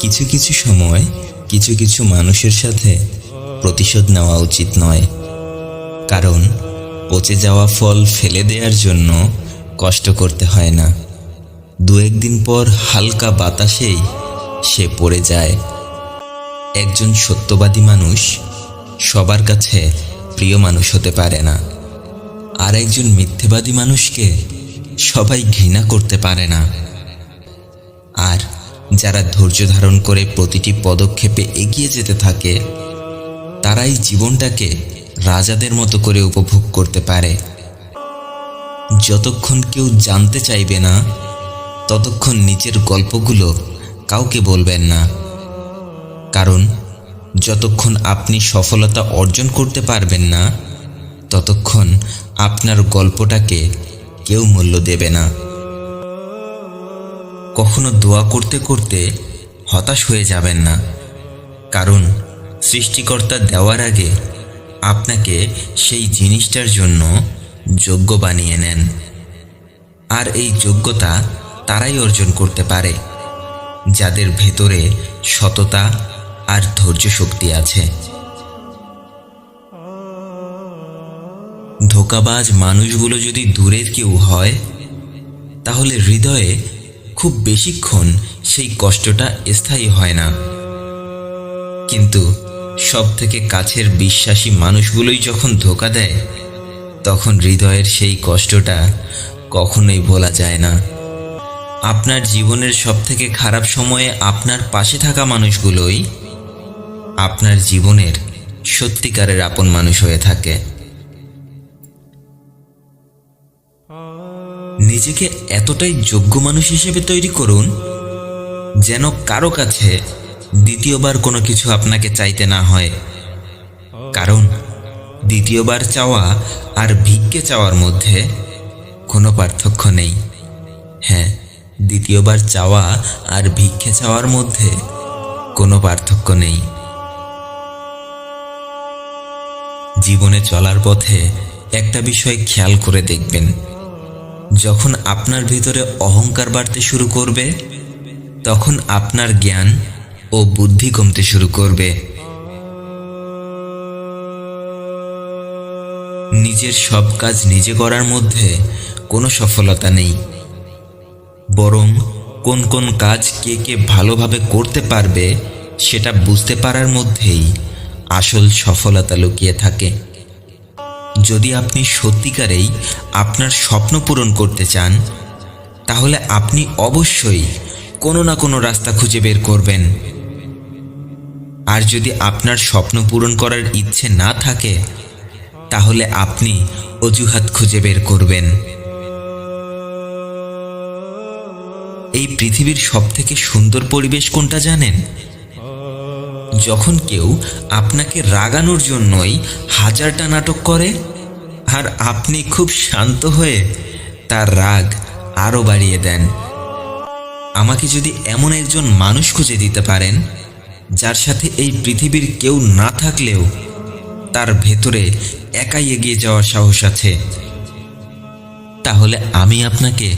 কিছু কিছু সময় কিছু কিছু মানুষের সাথে প্রতিশোধ নেওয়া উচিত নয়, কারণ পচে যাওয়া ফল ফেলে দেওয়ার জন্য কষ্ট করতে হয় না। দু একদিন পর হালকা বাতাসেই সে পড়ে যায়। একজন সত্যবাদী মানুষ সবার কাছে প্রিয় মানুষ হতে পারে না, আর একজন মিথ্যেবাদী মানুষকে সবাই ঘৃণা করতে পারে না। আর যারা ধৈর্য ধারণ করে প্রতিটি পদক্ষেপে এগিয়ে যেতে থাকে, তারাই জীবনটাকে রাজাদের মতো করে উপভোগ করতে পারে। যতক্ষণ কেউ জানতে চাইবে না, ততক্ষণ নিজের গল্পগুলো কাউকে বলবেন না, কারণ যতক্ষণ আপনি সফলতা অর্জন করতে পারবেন না, ততক্ষণ আপনার গল্পটাকে কেউ মূল্য দেবে না। কখনো দোয়া করতে করতে হতাশ হয়ে যাবেন না, কারণ সৃষ্টিকর্তা দেওয়ার আগে আপনাকে সেই জিনিসটার জন্য যোগ্য বানিয়ে নেন। আর এই যোগ্যতা তারাই অর্জন করতে পারে যাদের ভেতরে সততা আর ধৈর্য শক্তি আছে। ধোঁকাবাজ মানুষগুলো যদি দূরের কেউ হয়, তাহলে হৃদয়ে খুব বেশিক্ষণ সেই কষ্টটা স্থায়ী হয় না। কিন্তু সব থেকে কাছের বিশ্বাসী মানুষগুলোই যখন ধোঁকা দেয়, তখন হৃদয়ের সেই কষ্টটা কখনোই ভোলা যায় না। আপনার জীবনের সব থেকে খারাপ সময়ে আপনার পাশে থাকা মানুষগুলোই আপনার জীবনের সত্যিকারের আপন মানুষ হয়ে থাকে। নিজেকে এতটাই যোগ্য মানুষ হিসেবে তৈরি করুন যেন কারো কাছে দ্বিতীয়বার কোনো কিছু আপনাকে চাইতে না হয়, কারণ দ্বিতীয়বার চাওয়া আর ভিক্ষে চাওয়ার মধ্যে কোনো পার্থক্য নেই। হ্যাঁ, দ্বিতীয়বার চাওয়া আর ভিক্ষে চাওয়ার মধ্যে কোনো পার্থক্য নেই। জীবনে চলার পথে একটা বিষয় খেয়াল করে দেখবেন, যখন আপনার ভিতরে অহংকার বাড়তে শুরু করবে, তখন আপনার জ্ঞান ও বুদ্ধি কমতে শুরু করবে। নিজের সব কাজ নিজে করার মধ্যে কোনো সফলতা নেই, বরং কোন কোন কাজ কে কে ভালোভাবে করতে পারবে সেটা বুঝতে পারার মধ্যেই আসল সফলতা লুকিয়ে থাকে। যদি আপনি সত্যিকারেই আপনার স্বপ্ন পূরণ করতে চান, তাহলে আপনি অবশ্যই কোনো না কোনো রাস্তা খুঁজে বের করবেন। আর যদি আপনার স্বপ্ন পূরণ করার ইচ্ছে না থাকে, তাহলে আপনি অজুহাত খুঁজে বের করবেন। এই পৃথিবীর সবথেকে সুন্দর পরিবেশ কোনটা জানেন? যখন কেউ আপনাকে রাগানোর জন্যই হাজারটা নাটক করে, আর আপনি খুব শান্ত হয়ে তার রাগ আরও বাড়িয়ে দেন। আমাকে যদি এমন একজন মানুষ খুঁজে দিতে পারেন যার সাথে এই পৃথিবীর কেউ না থাকলেও তার ভেতরে একাই এগিয়ে যাওয়ার সাহস আছে, তাহলে আমি আপনাকে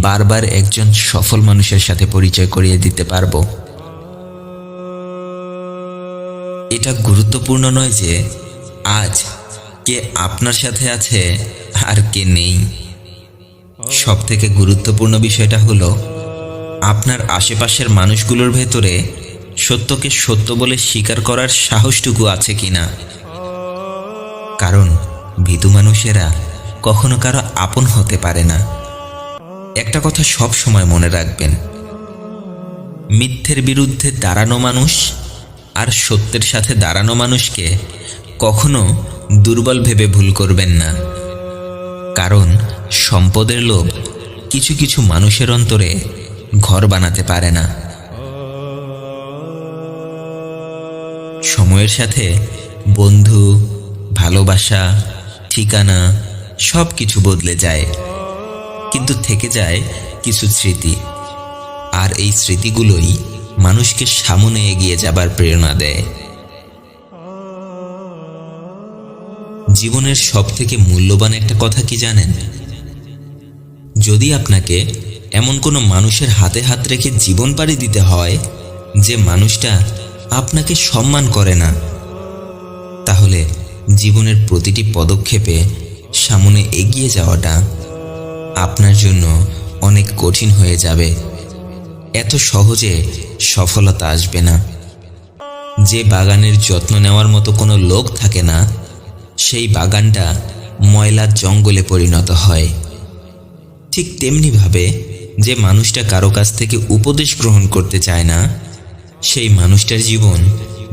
বারবার একজন সফল মানুষের সাথে পরিচয় করিয়ে দিতে পারবো। এটা গুরুত্বপূর্ণ নয় যে আজ কে আপনার সাথে আছে আর কে নেই। সব থেকে গুরুত্বপূর্ণ বিষয়টা হলো আপনার আশেপাশের মানুষগুলোর ভেতরে সত্যকে সত্য বলে স্বীকার করার সাহসটুকু আছে কিনা। কারণ ভীতু মানুষেরা কখনো কারো আপন হতে পারে না। একটা কথা সব সময় মনে রাখবেন, মিথ্যের বিরুদ্ধে দাঁড়ানো মানুষ আর সত্যের সাথে দাঁড়ানো মানুষকে কখনো দুর্বল ভেবে ভুল করবেন না, কারণ সম্পদের লোভ কিছু কিছু মানুষের অন্তরে ঘর বানাতে পারে না। সময়ের সাথে বন্ধু, ভালোবাসা, ঠিকানা সব কিছু বদলে যায়, কিন্তু থেকে যায় কিছু স্মৃতি, আর এই স্মৃতিগুলোই মানুষকে সামনে এগিয়ে যাবার প্রেরণা দেয়। জীবনের সবথেকে মূল্যবান একটা কথা কি জানেন? যদি আপনাকে এমন কোনো মানুষের হাতে হাত রেখে জীবন পাড়ি দিতে হয় যে মানুষটা আপনাকে সম্মান করে না, তাহলে জীবনের প্রতিটি পদক্ষেপে সামনে এগিয়ে যাওয়াটা আপনার জন্য অনেক কঠিন হয়ে যাবে। এত সহজে সফলতা আসবে না। যে বাগানের যত্ন নেওয়ার মতো কোনো লোক থাকে না, সেই বাগানটা ময়লার জঙ্গলে পরিণত হয়। ঠিক তেমনিভাবে যে মানুষটা কারো কাছ থেকে উপদেশ গ্রহণ করতে চায় না, সেই মানুষটার জীবন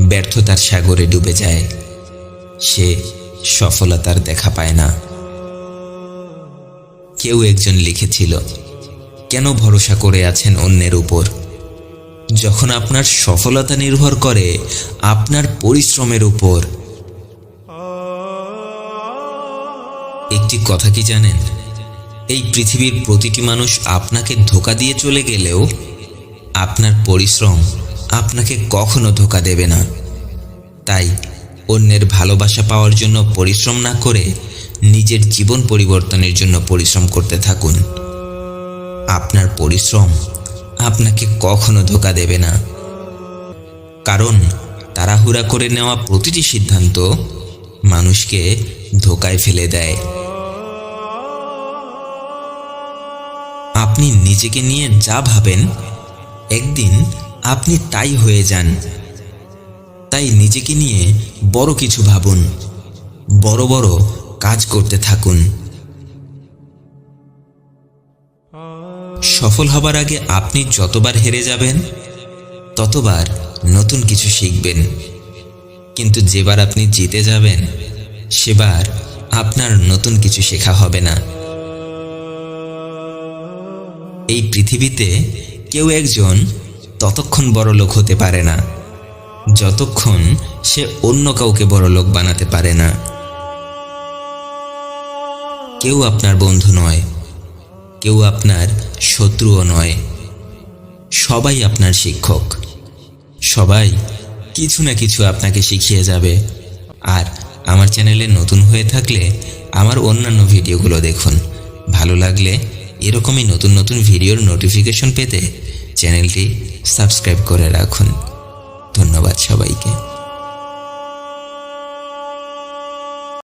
ব্যর্থতার সাগরে ডুবে যায়। সে সফলতার দেখা পায় না। কেউ একজন লিখেছিল, কেন ভরসা করে আছেন অন্যের উপর, যখন আপনার সফলতা নির্ভর করে আপনার পরিশ্রমের উপর। একটি কথা কি জানেন? এই পৃথিবীর প্রতিটি মানুষ আপনাকে ধোঁকা দিয়ে চলে গেলেও আপনার পরিশ্রম আপনাকে কখনো ধোঁকা দেবে না। তাই অন্যের ভালোবাসা পাওয়ার জন্য পরিশ্রম না করে নিজের জীবন পরিবর্তনের জন্য পরিশ্রম করতে থাকুন। আপনার পরিশ্রম আপনাকে কখনো ধোঁকা দেবে না, কারণ তাড়াহুড়া করে নেওয়া প্রতিটি সিদ্ধান্ত মানুষকে ধোঁকায় ফেলে দেয়। আপনি নিজেকে নিয়ে যা ভাবেন, একদিন আপনি তাই হয়ে যান। তাই নিজেকে নিয়ে বড় কিছু ভাবুন, বড় বড় কাজ করতে থাকুন। সফল হবার আগে আপনি যতবার হেরে যাবেন, ততবার নতুন কিছু শিখবেন। কিন্তু যেবার আপনি জিতে যাবেন, সেবার আপনার নতুন কিছু শেখা হবে না। এই পৃথিবীতে কেউ একজন ততক্ষণ বড়লোক হতে পারে না যতক্ষণ সে অন্য কাউকে বড়লোক বানাতে পারে না। কেউ আপনার বন্ধু নয়, কেউ আপনার শত্রুও নয়। সবাই আপনার শিক্ষক। সবাই কিছু না কিছু আপনাকে শিখিয়ে যাবে। আর আমার চ্যানেলে নতুন হয়ে থাকলে আমার অন্যান্য ভিডিওগুলো দেখুন। ভালো লাগলে এরকমই নতুন নতুন ভিডিওর নোটিফিকেশন পেতে চ্যানেলটি সাবস্ক্রাইব করে রাখুন। ধন্যবাদ সবাইকে।